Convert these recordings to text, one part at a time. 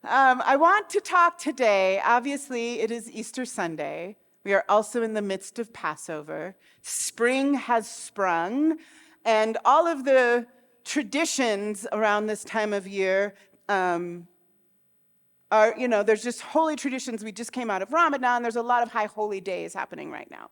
I want to talk today. Obviously, it is Easter Sunday. We are also in the midst of Passover. Spring has sprung, and all of the traditions around this time of year there's just holy traditions. We just came out of Ramadan. There's a lot of high holy days happening right now,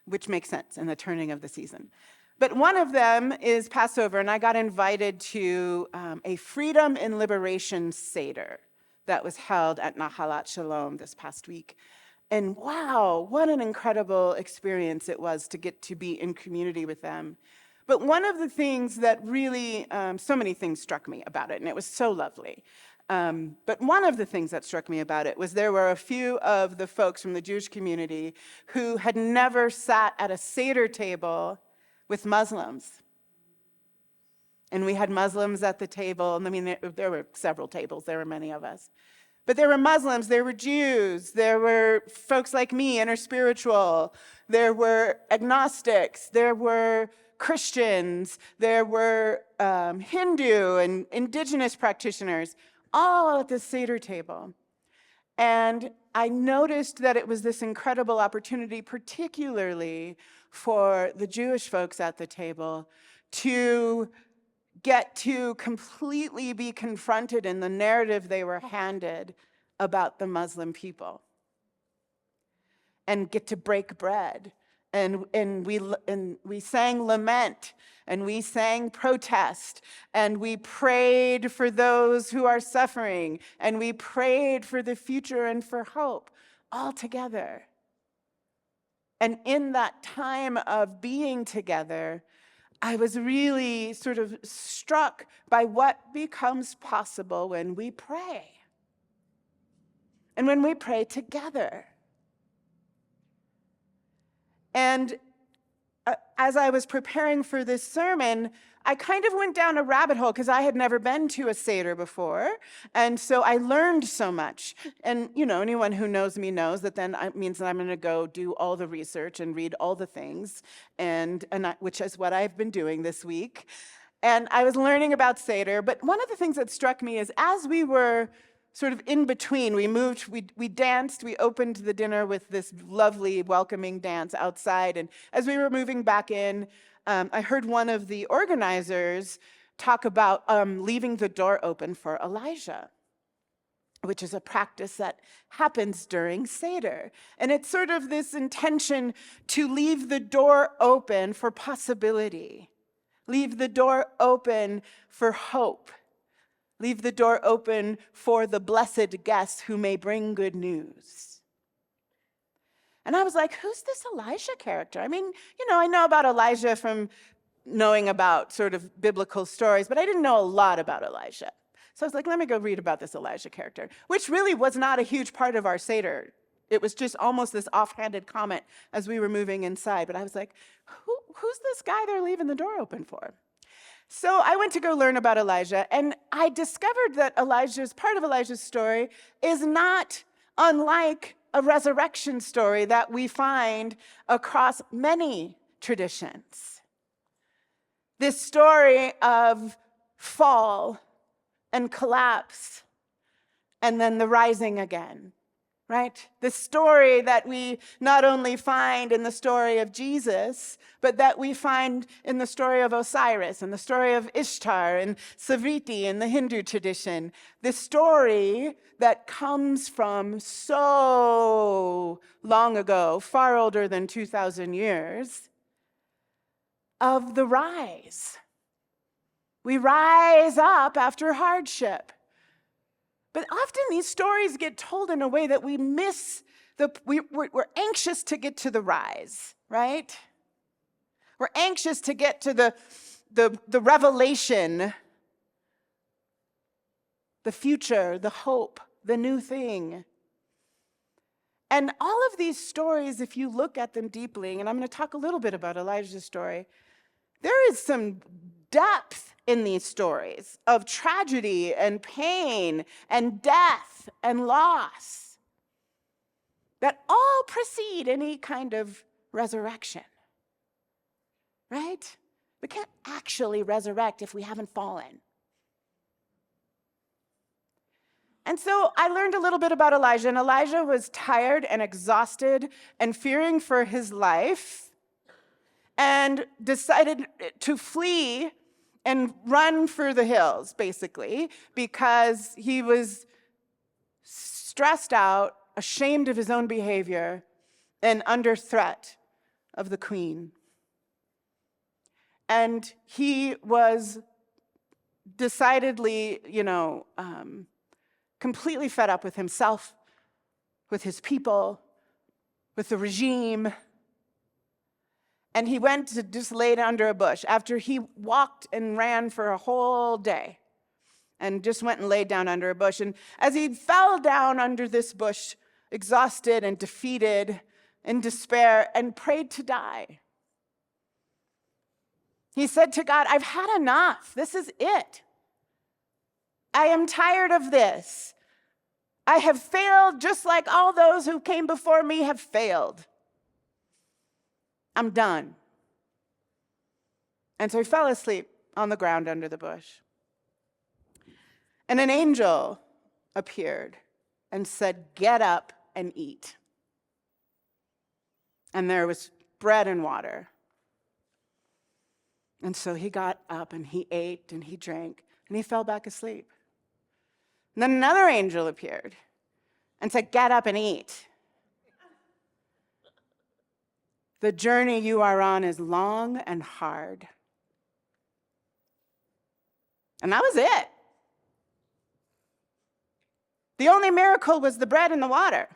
which makes sense in the turning of the season. But one of them is Passover, and I got invited to a Freedom and Liberation Seder that was held at Nahalat Shalom this past week. And wow, what an incredible experience it was to get to be in community with them. But one of the things that really, so many things struck me about it, and it was so lovely. But one of the things that struck me about it was there were a few of the folks from the Jewish community who had never sat at a Seder table with Muslims. And we had Muslims at the table. And I mean, there were several tables. There were many of us. But there were Muslims, there were Jews, there were folks like me, interspiritual, there were agnostics, there were Christians, there were Hindu and indigenous practitioners, all at the Seder table. And I noticed that it was this incredible opportunity, particularly for the Jewish folks at the table, to get to completely be confronted in the narrative they were handed about the Muslim people, and get to break bread. And we sang lament, and we sang protest, and we prayed for those who are suffering, and we prayed for the future and for hope, all together. And in that time of being together, I was really sort of struck by what becomes possible when we pray, and when we pray together. And as I was preparing for this sermon, I kind of went down a rabbit hole because I had never been to a Seder before. And so I learned so much. And, anyone who knows me knows that then it means that I'm going to go do all the research and read all the things, which is what I've been doing this week. And I was learning about Seder. But one of the things that struck me is as we were sort of in between, we danced, we opened the dinner with this lovely welcoming dance outside. And as we were moving back in, I heard one of the organizers talk about leaving the door open for Elijah, which is a practice that happens during Seder. And it's sort of this intention to leave the door open for possibility, leave the door open for hope, leave the door open for the blessed guests who may bring good news. And I was like, who's this Elijah character? I mean, I know about Elijah from knowing about sort of biblical stories, but I didn't know a lot about Elijah. So I was like, let me go read about this Elijah character, which really was not a huge part of our Seder. It was just almost this offhanded comment as we were moving inside. But I was like, who's this guy they're leaving the door open for? So I went to go learn about Elijah, and I discovered that part of Elijah's story is not unlike a resurrection story that we find across many traditions. This story of fall and collapse, and then the rising again, right? The story that we not only find in the story of Jesus, but that we find in the story of Osiris and the story of Ishtar and Savriti in the Hindu tradition. The story that comes from so long ago, far older than 2,000 years, of the rise. We rise up after hardship. But often these stories get told in a way that we miss we're anxious to get to the rise, right? We're anxious to get to the revelation, the future, the hope, the new thing. And all of these stories, if you look at them deeply, and I'm going to talk a little bit about Elijah's story, there is some depth in these stories of tragedy and pain and death and loss that all precede any kind of resurrection, right? We can't actually resurrect if we haven't fallen. And so I learned a little bit about Elijah, and Elijah was tired and exhausted and fearing for his life and decided to flee and run for the hills, basically, because he was stressed out, ashamed of his own behavior, and under threat of the queen. And he was decidedly, completely fed up with himself, with his people, with the regime. And he went to just lay under a bush after he walked and ran for a whole day and just went and laid down under a bush. And as he fell down under this bush, exhausted and defeated, in despair, and prayed to die, he said to God, I've had enough. This is it. I am tired of this. I have failed just like all those who came before me have failed. I'm done. And so he fell asleep on the ground under the bush. And an angel appeared and said, get up and eat. And there was bread and water. And so he got up and he ate and he drank and he fell back asleep. And then another angel appeared and said, get up and eat. The journey you are on is long and hard. And that was it. The only miracle was the bread and the water.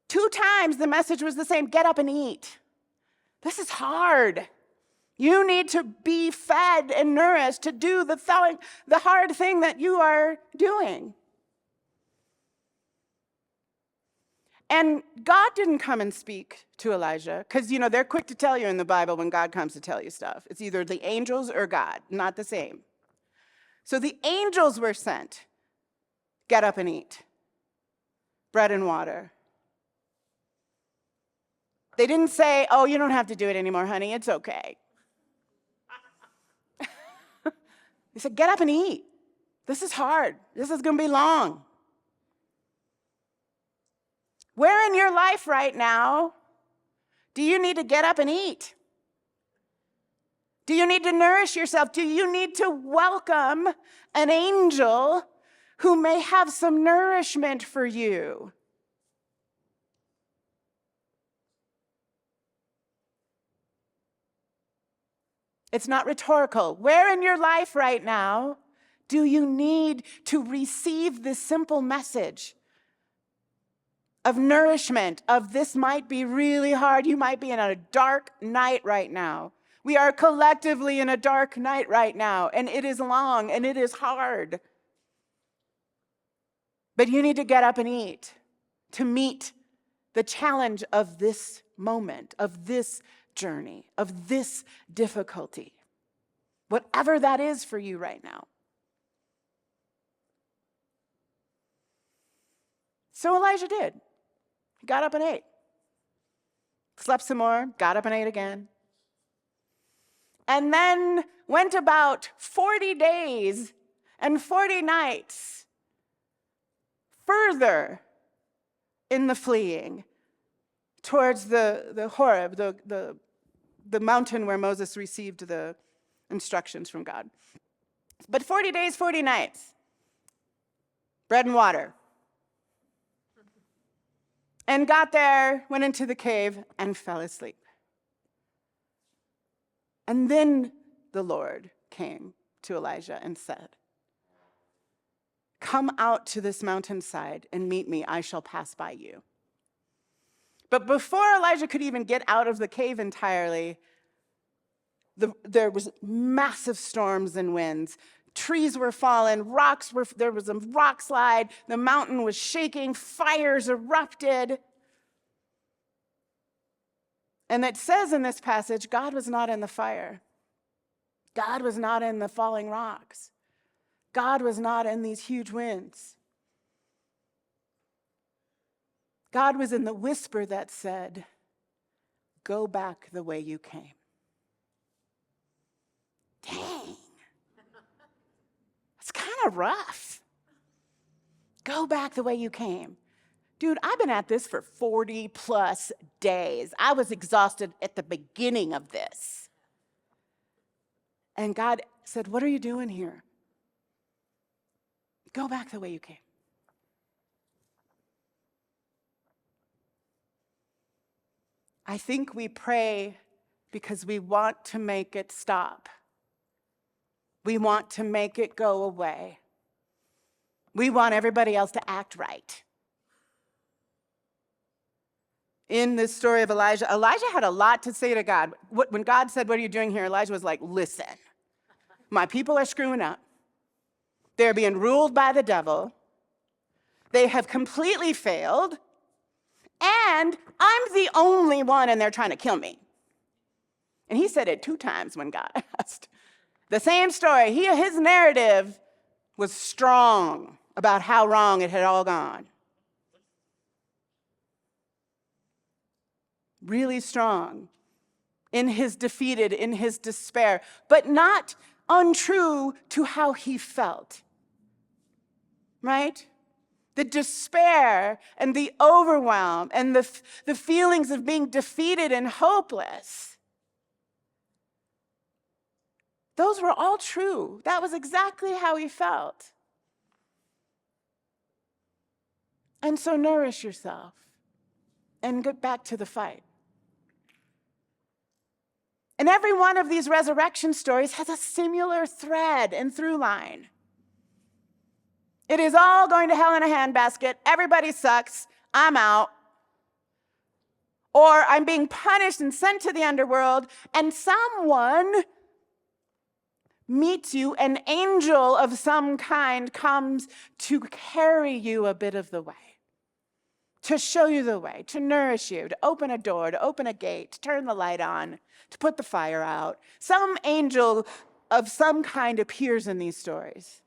2 times the message was the same, get up and eat. This is hard. You need to be fed and nourished to do the hard thing that you are doing. And God didn't come and speak to Elijah, because, they're quick to tell you in the Bible when God comes to tell you stuff. It's either the angels or God, not the same. So the angels were sent. Get up and eat. Bread and water. They didn't say, oh, you don't have to do it anymore, honey. It's okay. They said, get up and eat. This is hard. This is going to be long. Where in your life right now do you need to get up and eat? Do you need to nourish yourself? Do you need to welcome an angel who may have some nourishment for you? It's not rhetorical. Where in your life right now do you need to receive this simple message of nourishment, of this might be really hard. You might be in a dark night right now. We are collectively in a dark night right now, and it is long and it is hard. But you need to get up and eat to meet the challenge of this moment, of this journey, of this difficulty, whatever that is for you right now. So Elijah did. He got up and ate. Slept some more, got up and ate again. And then went about 40 days and 40 nights further in the fleeing towards the Horeb, the mountain where Moses received the instructions from God. But 40 days, 40 nights, bread and water. And got there, went into the cave, and fell asleep. And then the Lord came to Elijah and said, come out to this mountainside and meet me. I shall pass by you. But before Elijah could even get out of the cave entirely, there was massive storms and winds. Trees were falling, there was a rock slide, the mountain was shaking, fires erupted. And it says in this passage, God was not in the fire. God was not in the falling rocks. God was not in these huge winds. God was in the whisper that said, go back the way you came. Dang. It's kind of rough. Go back the way you came. Dude, I've been at this for 40 plus days. I was exhausted at the beginning of this. And God said, what are you doing here? Go back the way you came. I think we pray because we want to make it stop. We want to make it go away. We want everybody else to act right. In this story of Elijah, Elijah had a lot to say to God. When God said, what are you doing here? Elijah was like, listen, my people are screwing up. They're being ruled by the devil. They have completely failed. And I'm the only one, and they're trying to kill me. And he said it 2 times when God asked. The same story. His narrative was strong about how wrong it had all gone. Really strong in his defeated, in his despair, but not untrue to how he felt. Right? The despair and the overwhelm and the feelings of being defeated and hopeless. Those were all true. That was exactly how he felt. And so nourish yourself and get back to the fight. And every one of these resurrection stories has a similar thread and through line. It is all going to hell in a handbasket. Everybody sucks. I'm out. Or I'm being punished and sent to the underworld, and someone meets you, an angel of some kind comes to carry you a bit of the way, to show you the way, to nourish you, to open a door, to open a gate, to turn the light on, to put the fire out. Some angel of some kind appears in these stories.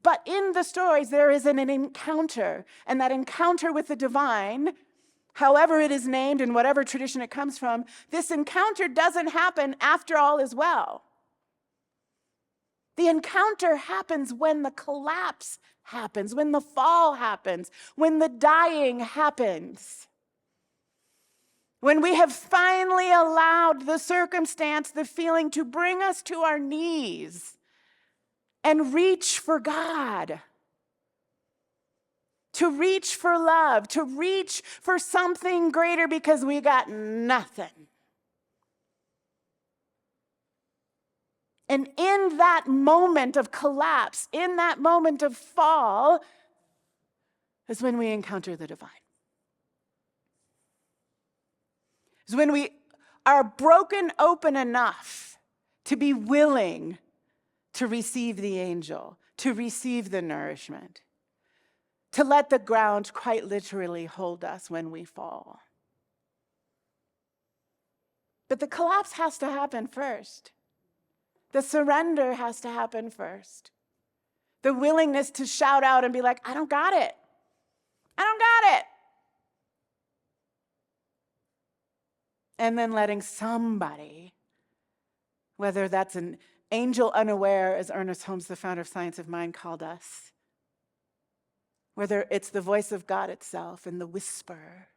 But in the stories, there is an encounter, and that encounter with the divine, however it is named and whatever tradition it comes from, this encounter doesn't happen after all is well. The encounter happens when the collapse happens, when the fall happens, when the dying happens. When we have finally allowed the circumstance, the feeling to bring us to our knees and reach for God, to reach for love, to reach for something greater because we got nothing. And in that moment of collapse, in that moment of fall, is when we encounter the divine. Is when we are broken open enough to be willing to receive the angel, to receive the nourishment, to let the ground quite literally hold us when we fall. But the collapse has to happen first. The surrender has to happen first. The willingness to shout out and be like, I don't got it. I don't got it. And then letting somebody, whether that's an angel unaware, as Ernest Holmes, the founder of Science of Mind, called us, whether it's the voice of God itself in the whisper,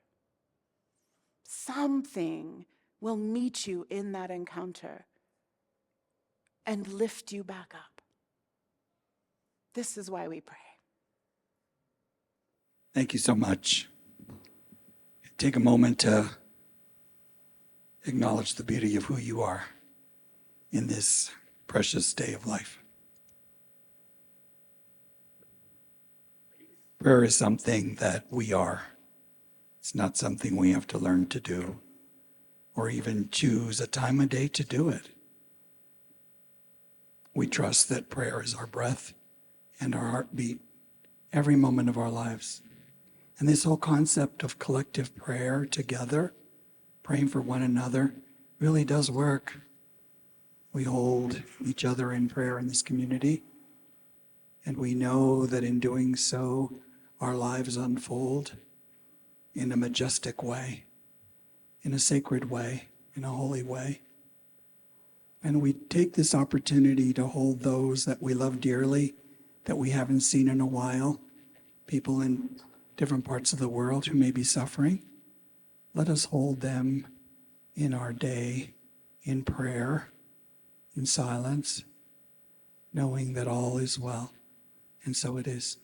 something will meet you in that encounter and lift you back up. This is why we pray. Thank you so much. Take a moment to acknowledge the beauty of who you are in this precious day of life. Prayer is something that we are. It's not something we have to learn to do or even choose a time of day to do it. We trust that prayer is our breath and our heartbeat every moment of our lives. And this whole concept of collective prayer together, praying for one another, really does work. We hold each other in prayer in this community, and we know that in doing so, our lives unfold in a majestic way, in a sacred way, in a holy way. And we take this opportunity to hold those that we love dearly, that we haven't seen in a while, people in different parts of the world who may be suffering. Let us hold them in our day, in prayer, in silence, knowing that all is well. And so it is.